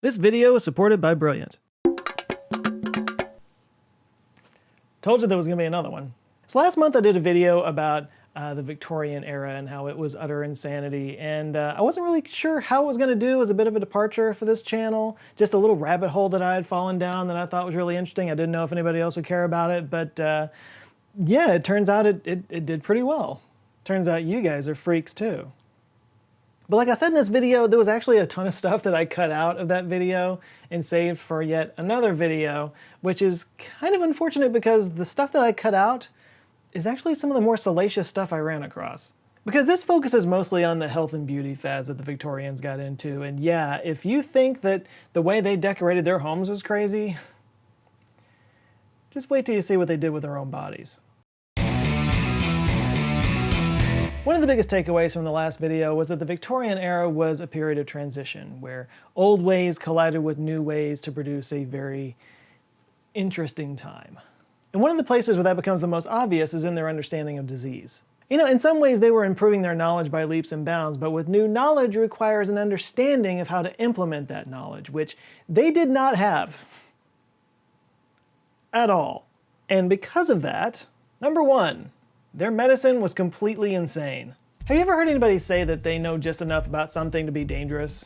This video is supported by Brilliant. Told you there was going to be another one. So last month I did a video about the Victorian era and how it was utter insanity, and I wasn't really sure how it was going to do. It was a bit of a departure for this channel, just a little rabbit hole that I had fallen down that I thought was really interesting. I didn't know if anybody else would care about it, but yeah, it turns out it did pretty well. Turns out you guys are freaks too. But like I said in this video, there was actually a ton of stuff that I cut out of that video and saved for yet another video, which is kind of unfortunate because the stuff that I cut out is actually some of the more salacious stuff I ran across. Because this focuses mostly on the health and beauty fads that the Victorians got into, and yeah, if you think that the way they decorated their homes was crazy, just wait till you see what they did with their own bodies. One of the biggest takeaways from the last video was that the Victorian era was a period of transition, where old ways collided with new ways to produce a very interesting time. And one of the places where that becomes the most obvious is in their understanding of disease. You know, in some ways they were improving their knowledge by leaps and bounds, but with new knowledge requires an understanding of how to implement that knowledge, which they did not have at all. And because of that, number one, their medicine was completely insane. Have you ever heard anybody say that they know just enough about something to be dangerous?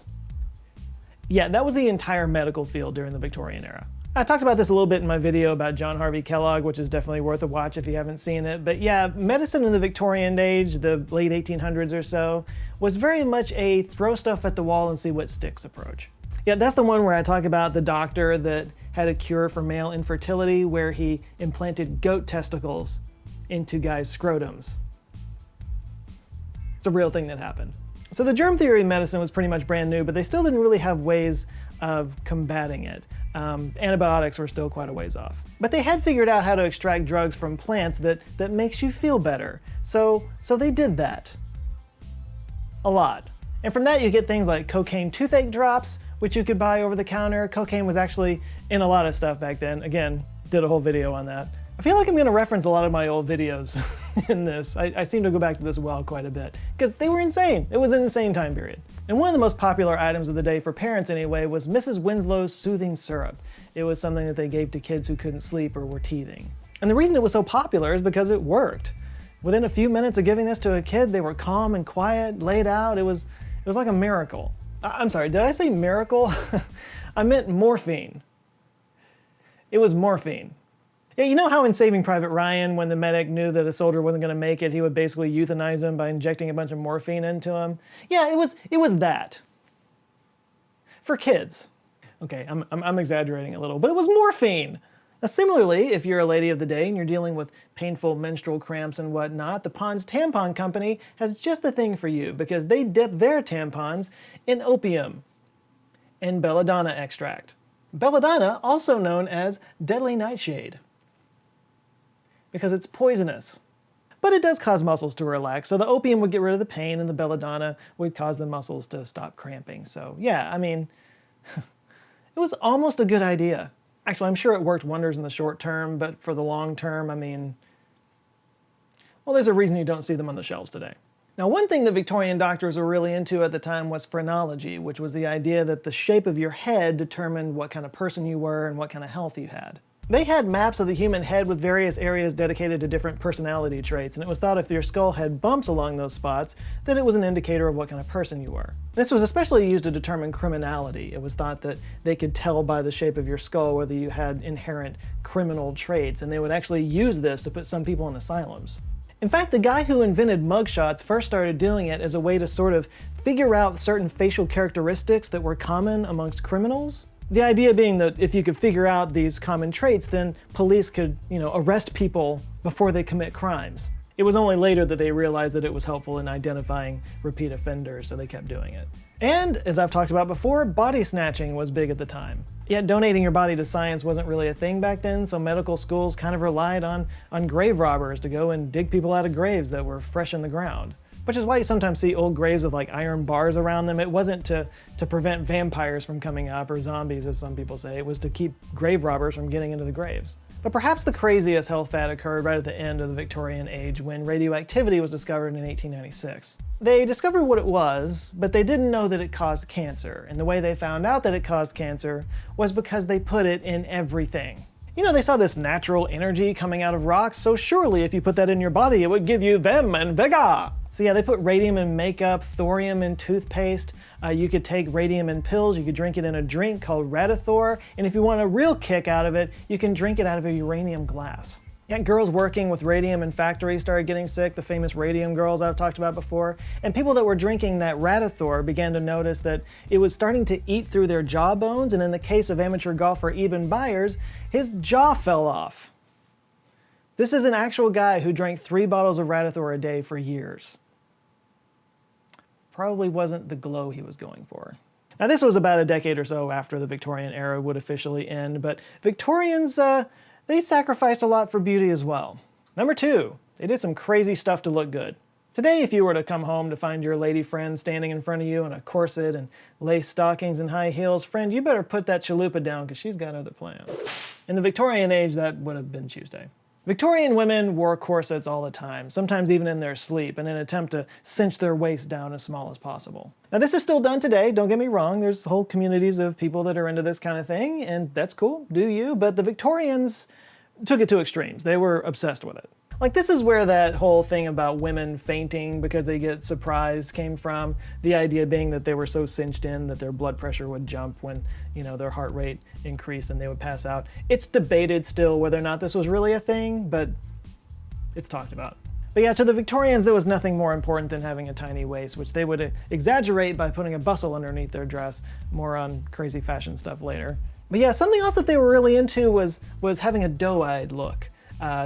Yeah, that was the entire medical field during the Victorian era. I talked about this a little bit in my video about John Harvey Kellogg, which is definitely worth a watch if you haven't seen it. But yeah, medicine in the Victorian age, the late 1800s or so, was very much a throw stuff at the wall and see what sticks approach. Yeah, that's the one where I talk about the doctor that had a cure for male infertility where he implanted goat testicles into guys' scrotums. It's a real thing that happened. So the germ theory medicine was pretty much brand new, but they still didn't really have ways of combating it. Antibiotics were still quite a ways off. But they had figured out how to extract drugs from plants that makes you feel better. So they did that. A lot. And from that you get things like cocaine toothache drops, which you could buy over the counter. Cocaine was actually in a lot of stuff back then. Again, did a whole video on that. I feel like I'm going to reference a lot of my old videos in this. I seem to go back to this well quite a bit, because they were insane. It was an insane time period. And one of the most popular items of the day, for parents anyway, was Mrs. Winslow's soothing syrup. It was something that they gave to kids who couldn't sleep or were teething. And the reason it was so popular is because it worked. Within a few minutes of giving this to a kid, they were calm and quiet, laid out. It was like a miracle. I'm sorry, did I say miracle? I meant morphine. It was morphine. Yeah, you know how in Saving Private Ryan, when the medic knew that a soldier wasn't going to make it, he would basically euthanize him by injecting a bunch of morphine into him? Yeah, it was that. For kids. Okay, I'm exaggerating a little, but it was morphine. Now similarly, if you're a lady of the day and you're dealing with painful menstrual cramps and whatnot, the Pond's Tampon Company has just the thing for you, because they dip their tampons in opium and belladonna extract. Belladonna, also known as deadly nightshade, because it's poisonous. But it does cause muscles to relax, so the opium would get rid of the pain and the belladonna would cause the muscles to stop cramping. So yeah, I mean, it was almost a good idea. Actually, I'm sure it worked wonders in the short term, but for the long term, I mean, well, there's a reason you don't see them on the shelves today. Now, one thing that Victorian doctors were really into at the time was phrenology, which was the idea that the shape of your head determined what kind of person you were and what kind of health you had. They had maps of the human head with various areas dedicated to different personality traits, and it was thought if your skull had bumps along those spots, that it was an indicator of what kind of person you were. This was especially used to determine criminality. It was thought that they could tell by the shape of your skull whether you had inherent criminal traits, and they would actually use this to put some people in asylums. In fact, the guy who invented mugshots first started doing it as a way to sort of figure out certain facial characteristics that were common amongst criminals. The idea being that if you could figure out these common traits, then police could, arrest people before they commit crimes. It was only later that they realized that it was helpful in identifying repeat offenders, so they kept doing it. And, as I've talked about before, body snatching was big at the time. Yet donating your body to science wasn't really a thing back then, so medical schools kind of relied on grave robbers to go and dig people out of graves that were fresh in the ground. which is why you sometimes see old graves with like iron bars around them. It wasn't to prevent vampires from coming up, or zombies as some people say. It was to keep grave robbers from getting into the graves. But perhaps the craziest health fad occurred right at the end of the Victorian age when radioactivity was discovered in 1896. They discovered what it was, but they didn't know that it caused cancer. And the way they found out that it caused cancer was because they put it in everything. You know, they saw this natural energy coming out of rocks, so surely if you put that in your body, it would give you vim and vigor. So yeah, they put radium in makeup, thorium in toothpaste. You could take radium in pills, you could drink it in a drink called Radithor, and if you want a real kick out of it, you can drink it out of a uranium glass. Yeah, girls working with radium in factories started getting sick, the famous radium girls I've talked about before, and people that were drinking that Radithor began to notice that it was starting to eat through their jaw bones, and in the case of amateur golfer Eben Byers, his jaw fell off. This is an actual guy who drank 3 bottles of Radithor a day for years. Probably wasn't the glow he was going for. Now this was about a decade or so after the Victorian era would officially end, but Victorians, they sacrificed a lot for beauty as well. Number 2, they did some crazy stuff to look good. Today, if you were to come home to find your lady friend standing in front of you in a corset and lace stockings and high heels, friend, you better put that chalupa down because she's got other plans. In the Victorian age, that would have been Tuesday. Victorian women wore corsets all the time, sometimes even in their sleep, in an attempt to cinch their waist down as small as possible. Now this is still done today, don't get me wrong, there's whole communities of people that are into this kind of thing, and that's cool, do you, but the Victorians took it to extremes. They were obsessed with it. Like this is where that whole thing about women fainting because they get surprised came from. The idea being that they were so cinched in that their blood pressure would jump when, you know, their heart rate increased and they would pass out. It's debated still whether or not this was really a thing, but it's talked about. But yeah, to the Victorians, there was nothing more important than having a tiny waist, which they would exaggerate by putting a bustle underneath their dress. More on crazy fashion stuff later. But yeah, something else that they were really into was having a doe-eyed look.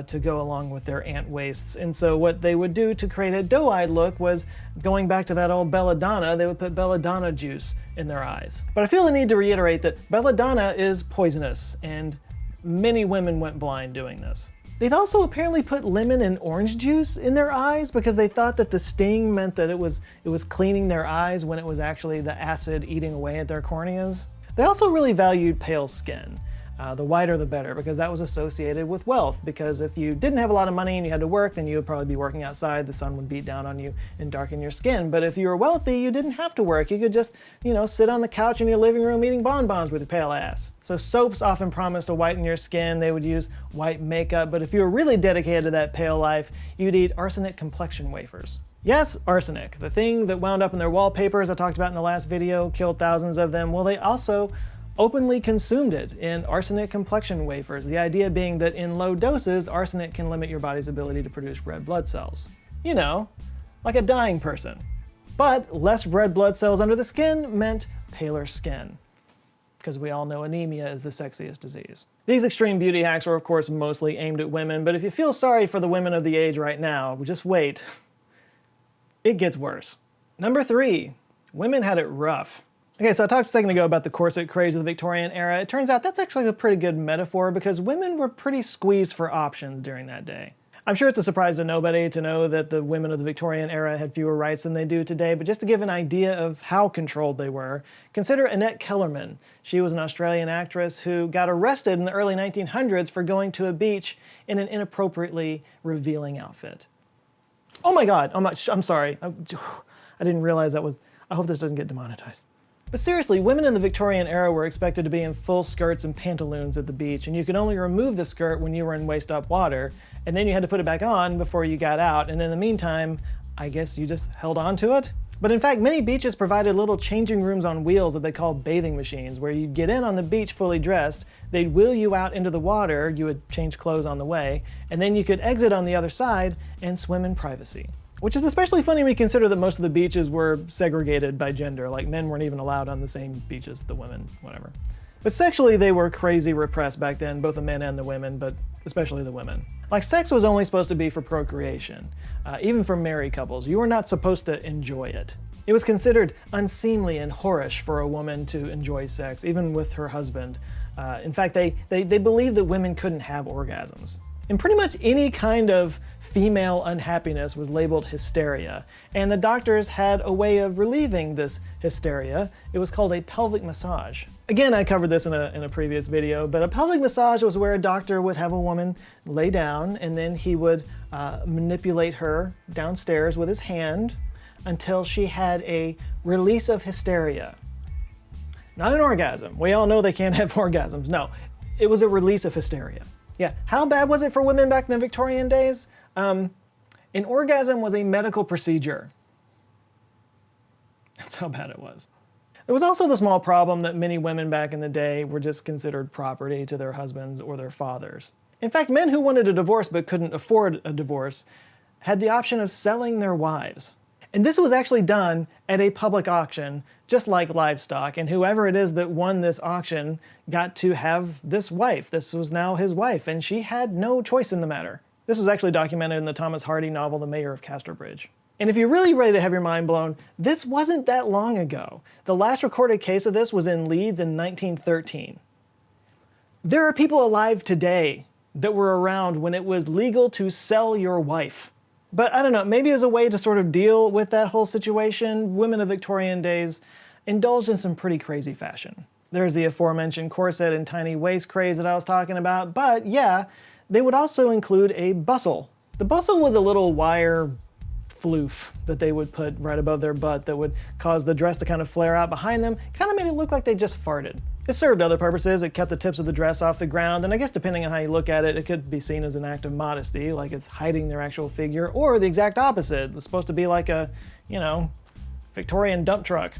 To go along with their ant waists. And so what they would do to create a doe-eyed look was, going back to that old belladonna, they would put belladonna juice in their eyes. But I feel the need to reiterate that belladonna is poisonous, and many women went blind doing this. They'd also apparently put lemon and orange juice in their eyes because they thought that the sting meant that it was cleaning their eyes when it was actually the acid eating away at their corneas. They also really valued pale skin. The whiter the better, because that was associated with wealth, because if you didn't have a lot of money and you had to work, then you would probably be working outside, the sun would beat down on you and darken your skin. But if you were wealthy, you didn't have to work. You could just, you know, sit on the couch in your living room eating bonbons with your pale ass. So soaps often promised to whiten your skin. They would use white makeup, but if you were really dedicated to that pale life, you'd eat arsenic complexion wafers. Yes, arsenic, the thing that wound up in their wallpapers I talked about in the last video, killed thousands of them. Well, they also openly consumed it in arsenic complexion wafers, the idea being that in low doses, arsenic can limit your body's ability to produce red blood cells. You know, like a dying person. But less red blood cells under the skin meant paler skin, because we all know anemia is the sexiest disease. These extreme beauty hacks were of course mostly aimed at women, but if you feel sorry for the women of the age right now, just wait. It gets worse. Number 3, women had it rough. Okay, so I talked a second ago about the corset craze of the Victorian era. It turns out that's actually a pretty good metaphor because women were pretty squeezed for options during that day. I'm sure it's a surprise to nobody to know that the women of the Victorian era had fewer rights than they do today, but just to give an idea of how controlled they were, consider Annette Kellerman. She was an Australian actress who got arrested in the early 1900s for going to a beach in an inappropriately revealing outfit. Oh my God, I'm sorry. I didn't realize that was, I hope this doesn't get demonetized. But seriously, women in the Victorian era were expected to be in full skirts and pantaloons at the beach, and you could only remove the skirt when you were in waist-up water, and then you had to put it back on before you got out, and in the meantime, I guess you just held on to it? But in fact, many beaches provided little changing rooms on wheels that they called bathing machines, where you'd get in on the beach fully dressed, they'd wheel you out into the water, you would change clothes on the way, and then you could exit on the other side and swim in privacy. Which is especially funny when you consider that most of the beaches were segregated by gender, like men weren't even allowed on the same beaches, the women, whatever. But sexually they were crazy repressed back then, both the men and the women, but especially the women. Like sex was only supposed to be for procreation. Even for married couples, you were not supposed to enjoy it. It was considered unseemly and whorish for a woman to enjoy sex, even with her husband. In fact, they believed that women couldn't have orgasms. And pretty much any kind of female unhappiness was labeled hysteria, and the doctors had a way of relieving this hysteria. It was called a pelvic massage. Again, I covered this in a previous video, but a pelvic massage was where a doctor would have a woman lay down, and then he would manipulate her downstairs with his hand until she had a release of hysteria. Not an orgasm. We all know they can't have orgasms. No, it was a release of hysteria. Yeah, how bad was it for women back in the Victorian days? An orgasm was a medical procedure. That's how bad it was. There was also the small problem that many women back in the day were just considered property to their husbands or their fathers. In fact, men who wanted a divorce but couldn't afford a divorce had the option of selling their wives. And this was actually done at a public auction, just like livestock, and whoever it is that won this auction got to have this wife. This was now his wife, and she had no choice in the matter. This was actually documented in the Thomas Hardy novel, The Mayor of Casterbridge. And if you're really ready to have your mind blown, this wasn't that long ago. The last recorded case of this was in Leeds in 1913. There are people alive today that were around when it was legal to sell your wife. But I don't know, maybe as a way to sort of deal with that whole situation, women of Victorian days indulged in some pretty crazy fashion. There's the aforementioned corset and tiny waist craze that I was talking about, but yeah, they would also include a bustle. The bustle was a little wire floof that they would put right above their butt that would cause the dress to kind of flare out behind them, kind of made it look like they just farted. It served other purposes. It kept the tips of the dress off the ground, and I guess depending on how you look at it, it could be seen as an act of modesty, like it's hiding their actual figure, or the exact opposite. It's supposed to be like a, Victorian dump truck.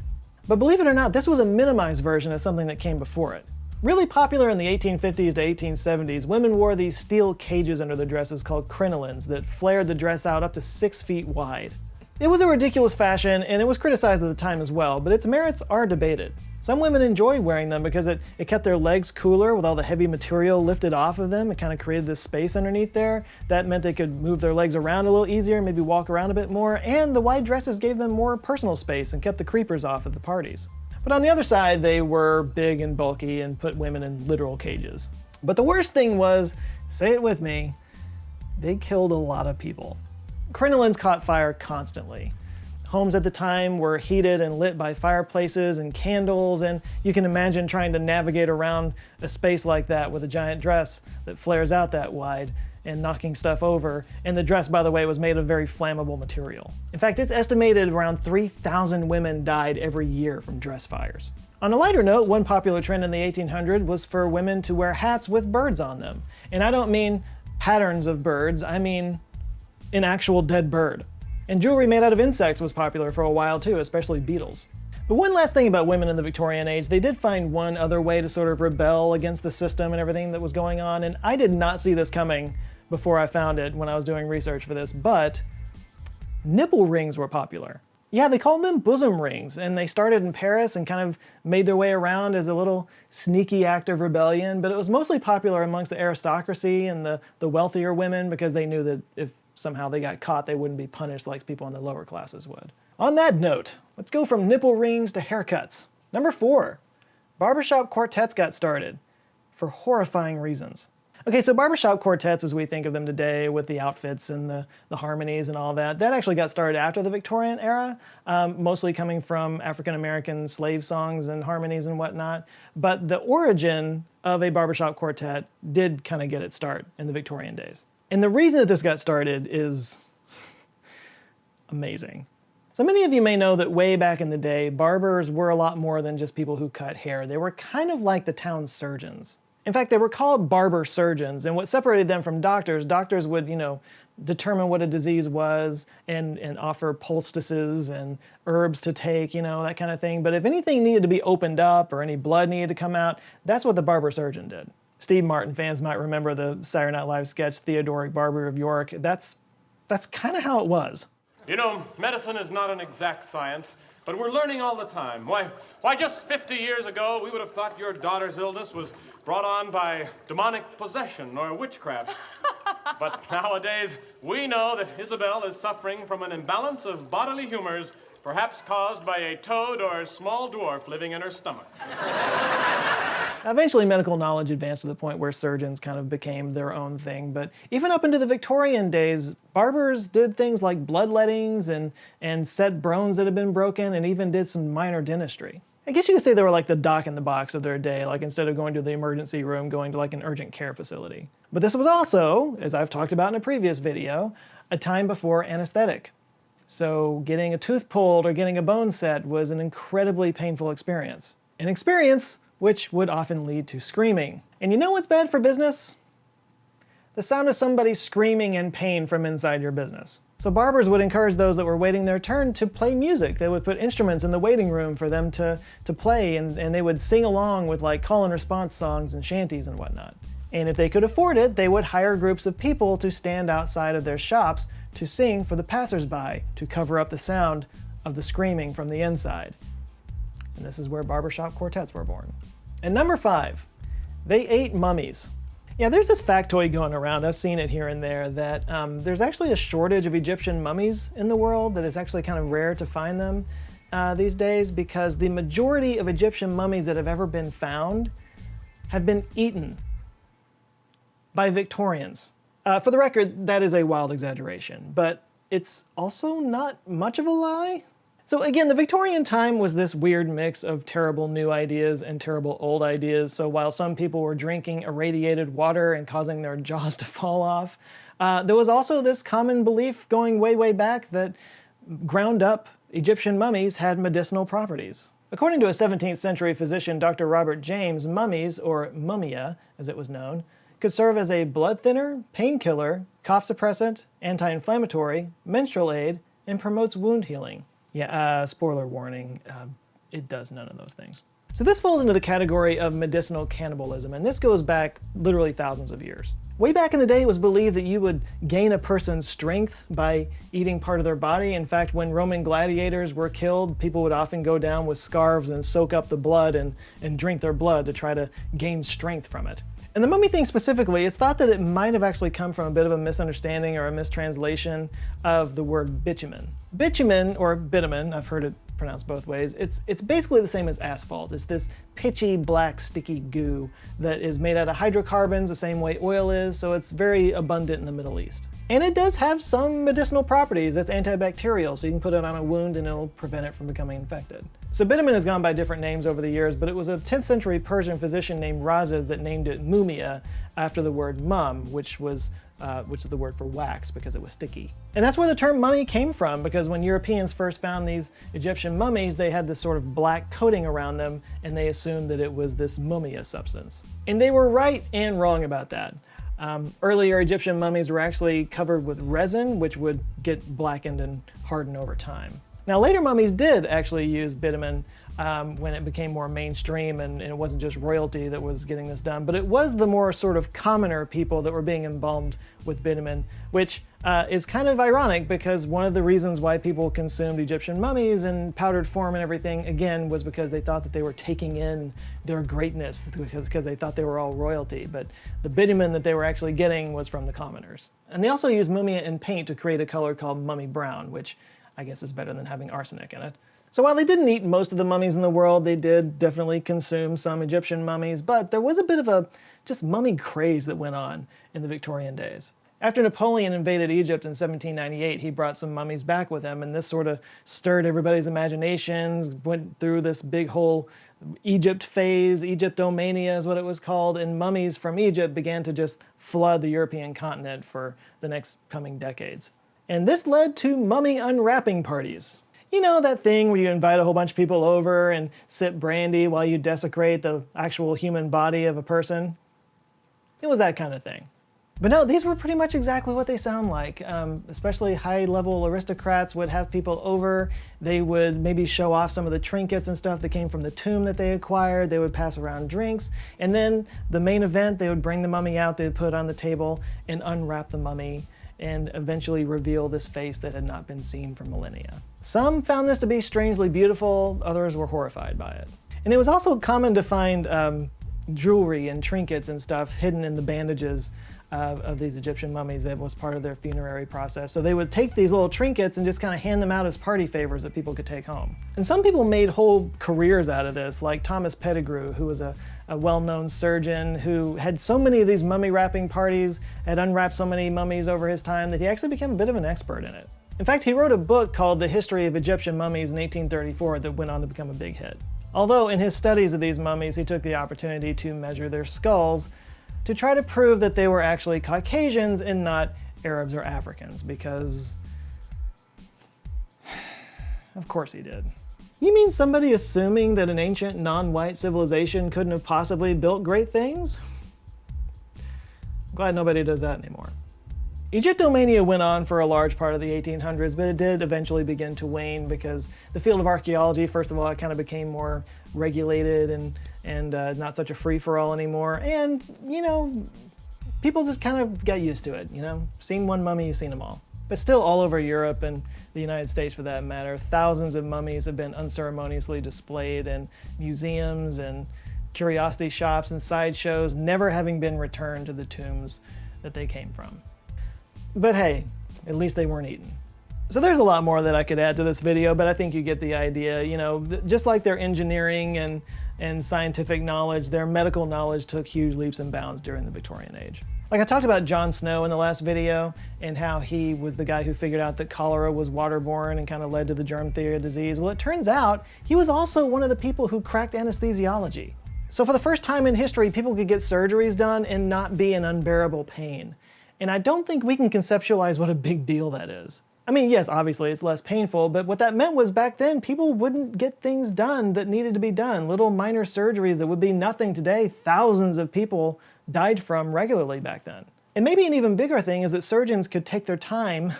But believe it or not, this was a minimized version of something that came before it. Really popular in the 1850s to 1870s, women wore these steel cages under their dresses called crinolines that flared the dress out up to 6 feet wide. It was a ridiculous fashion, and it was criticized at the time as well, but its merits are debated. Some women enjoyed wearing them because it kept their legs cooler with all the heavy material lifted off of them. It kind of created this space underneath there. That meant they could move their legs around a little easier, maybe walk around a bit more, and the wide dresses gave them more personal space and kept the creepers off at the parties. But on the other side, they were big and bulky and put women in literal cages. But the worst thing was, say it with me, they killed a lot of people. Crinolines caught fire constantly. Homes at the time were heated and lit by fireplaces and candles, and you can imagine trying to navigate around a space like that with a giant dress that flares out that wide and knocking stuff over. And the dress, by the way, was made of very flammable material. In fact, it's estimated around 3,000 women died every year from dress fires. On a lighter note, one popular trend in the 1800s was for women to wear hats with birds on them. And I don't mean patterns of birds, I mean an actual dead bird. And jewelry made out of insects was popular for a while too, especially beetles. But one last thing about women in the Victorian age, they did find one other way to sort of rebel against the system and everything that was going on, and I did not see this coming before I found it when I was doing research for this, but nipple rings were popular. Yeah, they called them bosom rings, and they started in Paris and kind of made their way around as a little sneaky act of rebellion, but it was mostly popular amongst the aristocracy and the wealthier women because they knew that if somehow they got caught, they wouldn't be punished like people in the lower classes would. On that note, let's go from nipple rings to haircuts. Number 4, barbershop quartets got started for horrifying reasons. Okay, so barbershop quartets as we think of them today with the outfits and the harmonies and all that, that actually got started after the Victorian era, mostly coming from African-American slave songs and harmonies and whatnot. But the origin of a barbershop quartet did kind of get its start in the Victorian days. And the reason that this got started is amazing. So many of you may know that way back in the day, barbers were a lot more than just people who cut hair. They were kind of like the town surgeons. In fact, they were called barber surgeons, and what separated them from doctors would, determine what a disease was and offer poultices and herbs to take, that kind of thing. But if anything needed to be opened up or any blood needed to come out, that's what the barber surgeon did. Steve Martin fans might remember the Saturday Night Live sketch, Theodoric Barber of York. That's kind of how it was. Medicine is not an exact science, but we're learning all the time. Why, just 50 years ago, we would have thought your daughter's illness was brought on by demonic possession or witchcraft. But nowadays, we know that Isabel is suffering from an imbalance of bodily humors, perhaps caused by a toad or a small dwarf living in her stomach. Eventually, medical knowledge advanced to the point where surgeons kind of became their own thing, but even up into the Victorian days, barbers did things like bloodlettings and set bones that had been broken, and even did some minor dentistry. I guess you could say they were like the doc in the box of their day, like instead of going to the emergency room, going to like an urgent care facility. But this was also, as I've talked about in a previous video, a time before anesthetic. So getting a tooth pulled or getting a bone set was an incredibly painful experience. An experience which would often lead to screaming. And you know what's bad for business? The sound of somebody screaming in pain from inside your business. So barbers would encourage those that were waiting their turn to play music. They would put instruments in the waiting room for them to play, and they would sing along with like call and response songs and shanties and whatnot. And if they could afford it, they would hire groups of people to stand outside of their shops to sing for the passersby to cover up the sound of the screaming from the inside. And this is where Barbershop Quartets were born. And number 5, they ate mummies. Yeah, there's this factoid going around, I've seen it here and there, that there's actually a shortage of Egyptian mummies in the world, that it's actually kind of rare to find them these days, because the majority of Egyptian mummies that have ever been found have been eaten by Victorians. For the record, that is a wild exaggeration, but it's also not much of a lie. So again, the Victorian time was this weird mix of terrible new ideas and terrible old ideas. So while some people were drinking irradiated water and causing their jaws to fall off, there was also this common belief going way, way back that ground up Egyptian mummies had medicinal properties. According to a 17th century physician, Dr. Robert James, mummies, or mummia as it was known, could serve as a blood thinner, painkiller, cough suppressant, anti-inflammatory, menstrual aid, and promotes wound healing. Yeah, spoiler warning, it does none of those things. So this falls into the category of medicinal cannibalism, and this goes back literally thousands of years. Way back in the day, it was believed that you would gain a person's strength by eating part of their body. In fact, when Roman gladiators were killed, people would often go down with scarves and soak up the blood and drink their blood to try to gain strength from it. And the mummy thing specifically, it's thought that it might have actually come from a bit of a misunderstanding or a mistranslation of the word bitumen. Bitumen, or bitumen, I've heard it pronounced both ways, it's basically the same as asphalt. It's this pitchy, black, sticky goo that is made out of hydrocarbons the same way oil is, so it's very abundant in the Middle East. And it does have some medicinal properties. It's antibacterial, so you can put it on a wound and it'll prevent it from becoming infected. So bitumen has gone by different names over the years, but it was a 10th century Persian physician named Razes that named it mumia after the word mum, which is the word for wax because it was sticky. And that's where the term mummy came from, because when Europeans first found these Egyptian mummies, they had this sort of black coating around them, and they assumed that it was this mummia substance. And they were right and wrong about that. Earlier Egyptian mummies were actually covered with resin, which would get blackened and harden over time. Now later mummies did actually use bitumen when it became more mainstream and it wasn't just royalty that was getting this done, but it was the more sort of commoner people that were being embalmed with bitumen, which is kind of ironic because one of the reasons why people consumed Egyptian mummies in powdered form and everything, again, was because they thought that they were taking in their greatness because they thought they were all royalty, but the bitumen that they were actually getting was from the commoners. And they also used mumia in paint to create a color called mummy brown, which I guess is better than having arsenic in it. So while they didn't eat most of the mummies in the world, they did definitely consume some Egyptian mummies, but there was a bit of a just mummy craze that went on in the Victorian days. After Napoleon invaded Egypt in 1798, he brought some mummies back with him, and this sort of stirred everybody's imaginations, went through this big whole Egypt phase, Egyptomania is what it was called, and mummies from Egypt began to just flood the European continent for the next coming decades. And this led to mummy unwrapping parties. You know, that thing where you invite a whole bunch of people over and sip brandy while you desecrate the actual human body of a person? It was that kind of thing. But no, these were pretty much exactly what they sound like. Especially high-level aristocrats would have people over. They would maybe show off some of the trinkets and stuff that came from the tomb that they acquired. They would pass around drinks. And then the main event, they would bring the mummy out, they'd put it on the table and unwrap the mummy and eventually reveal this face that had not been seen for millennia. Some found this to be strangely beautiful, others were horrified by it. And it was also common to find jewelry and trinkets and stuff hidden in the bandages of these Egyptian mummies that was part of their funerary process. So they would take these little trinkets and just kind of hand them out as party favors that people could take home. And some people made whole careers out of this, like Thomas Pettigrew, who was a well-known surgeon who had so many of these mummy wrapping parties, had unwrapped so many mummies over his time that he actually became a bit of an expert in it. In fact, he wrote a book called The History of Egyptian Mummies in 1834 that went on to become a big hit. Although in his studies of these mummies, he took the opportunity to measure their skulls to try to prove that they were actually Caucasians and not Arabs or Africans, because of course he did. You mean somebody assuming that an ancient non-white civilization couldn't have possibly built great things? Glad nobody does that anymore. Egyptomania went on for a large part of the 1800s, but it did eventually begin to wane because the field of archaeology, first of all, it kind of became more regulated and not such a free-for-all anymore. And, you know, people just kind of got used to it, you know? Seen one mummy, you've seen them all. But still, all over Europe and the United States for that matter, thousands of mummies have been unceremoniously displayed in museums and curiosity shops and sideshows, never having been returned to the tombs that they came from. But hey, at least they weren't eaten. So there's a lot more that I could add to this video, but I think you get the idea. You know, just like their engineering and scientific knowledge, their medical knowledge took huge leaps and bounds during the Victorian age. Like I talked about John Snow in the last video and how he was the guy who figured out that cholera was waterborne and kind of led to the germ theory of disease. Well, it turns out he was also one of the people who cracked anesthesiology. So for the first time in history, people could get surgeries done and not be in unbearable pain. And I don't think we can conceptualize what a big deal that is. I mean, yes, obviously it's less painful, but what that meant was back then people wouldn't get things done that needed to be done. Little minor surgeries that would be nothing today, thousands of people died from regularly back then. And maybe an even bigger thing is that surgeons could take their time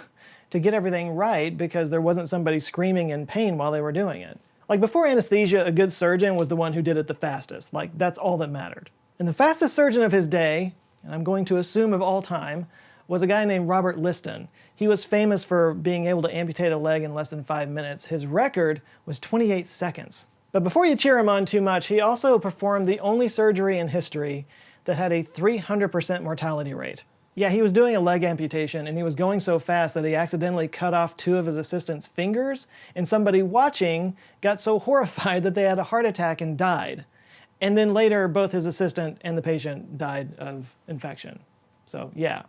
to get everything right because there wasn't somebody screaming in pain while they were doing it. Like before anesthesia, a good surgeon was the one who did it the fastest. Like that's all that mattered. And the fastest surgeon of his day, and I'm going to assume of all time, was a guy named Robert Liston. He was famous for being able to amputate a leg in less than 5 minutes. His record was 28 seconds. But before you cheer him on too much, he also performed the only surgery in history that had a 300% mortality rate. Yeah, he was doing a leg amputation and he was going so fast that he accidentally cut off 2 of his assistant's fingers, and somebody watching got so horrified that they had a heart attack and died. And then later, both his assistant and the patient died of infection. So yeah,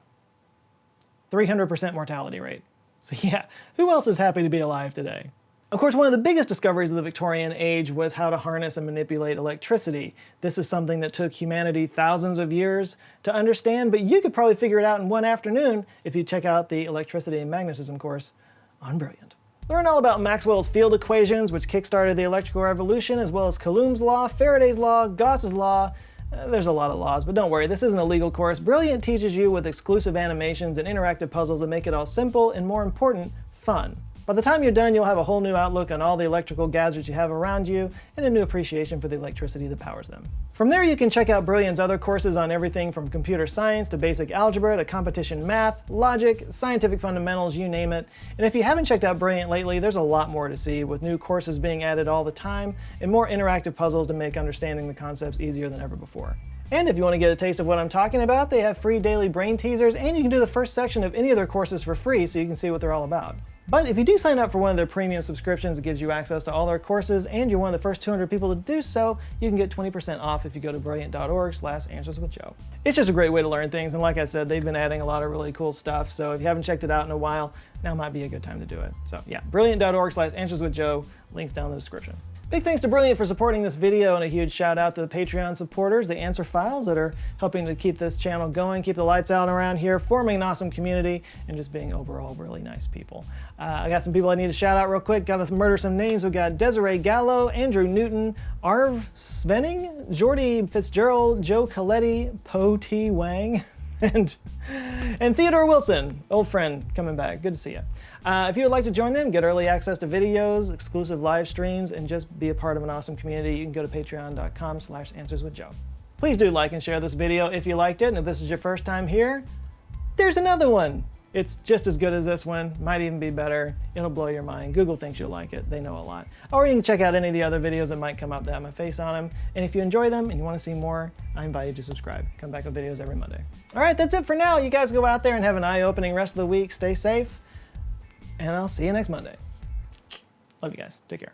300% mortality rate. So yeah, who else is happy to be alive today? Of course, one of the biggest discoveries of the Victorian age was how to harness and manipulate electricity. This is something that took humanity thousands of years to understand, but you could probably figure it out in one afternoon if you check out the electricity and magnetism course on Brilliant. Learn all about Maxwell's field equations, which kickstarted the electrical revolution, as well as Coulomb's law, Faraday's law, Gauss's law. There's a lot of laws, but don't worry, this isn't a legal course. Brilliant teaches you with exclusive animations and interactive puzzles that make it all simple and, more important, fun. By the time you're done, you'll have a whole new outlook on all the electrical gadgets you have around you and a new appreciation for the electricity that powers them. From there, you can check out Brilliant's other courses on everything from computer science to basic algebra to competition math, logic, scientific fundamentals, you name it. And if you haven't checked out Brilliant lately, there's a lot more to see, with new courses being added all the time and more interactive puzzles to make understanding the concepts easier than ever before. And if you want to get a taste of what I'm talking about, they have free daily brain teasers, and you can do the first section of any of their courses for free so you can see what they're all about. But if you do sign up for one of their premium subscriptions, it gives you access to all their courses, and you're one of the first 200 people to do so, you can get 20% off if you go to brilliant.org/answerswithjoe. It's just a great way to learn things, and like I said, they've been adding a lot of really cool stuff, so if you haven't checked it out in a while, now might be a good time to do it. So yeah, brilliant.org/answerswithjoe, links down in the description. Big thanks to Brilliant for supporting this video, and a huge shout out to the Patreon supporters, the Answer Files, that are helping to keep this channel going, keep the lights out around here, forming an awesome community, and just being overall really nice people. I got some people I need to shout out real quick. Got to murder some names. We've got Desiree Gallo, Andrew Newton, Arv Svenning, Jordy Fitzgerald, Joe Coletti, Po T. Wang, and Theodore Wilson, old friend coming back. Good to see you. If you would like to join them, get early access to videos, exclusive live streams, and just be a part of an awesome community, you can go to patreon.com/answerswithjoe. Please do like and share this video if you liked it, and if this is your first time here, there's another one. It's just as good as this one, might even be better. It'll blow your mind. Google thinks you'll like it. They know a lot. Or you can check out any of the other videos that might come up that have my face on them. And if you enjoy them and you want to see more, I invite you to subscribe. Come back with videos every Monday. All right, that's it for now. You guys go out there and have an eye-opening rest of the week. Stay safe, and I'll see you next Monday. Love you guys. Take care.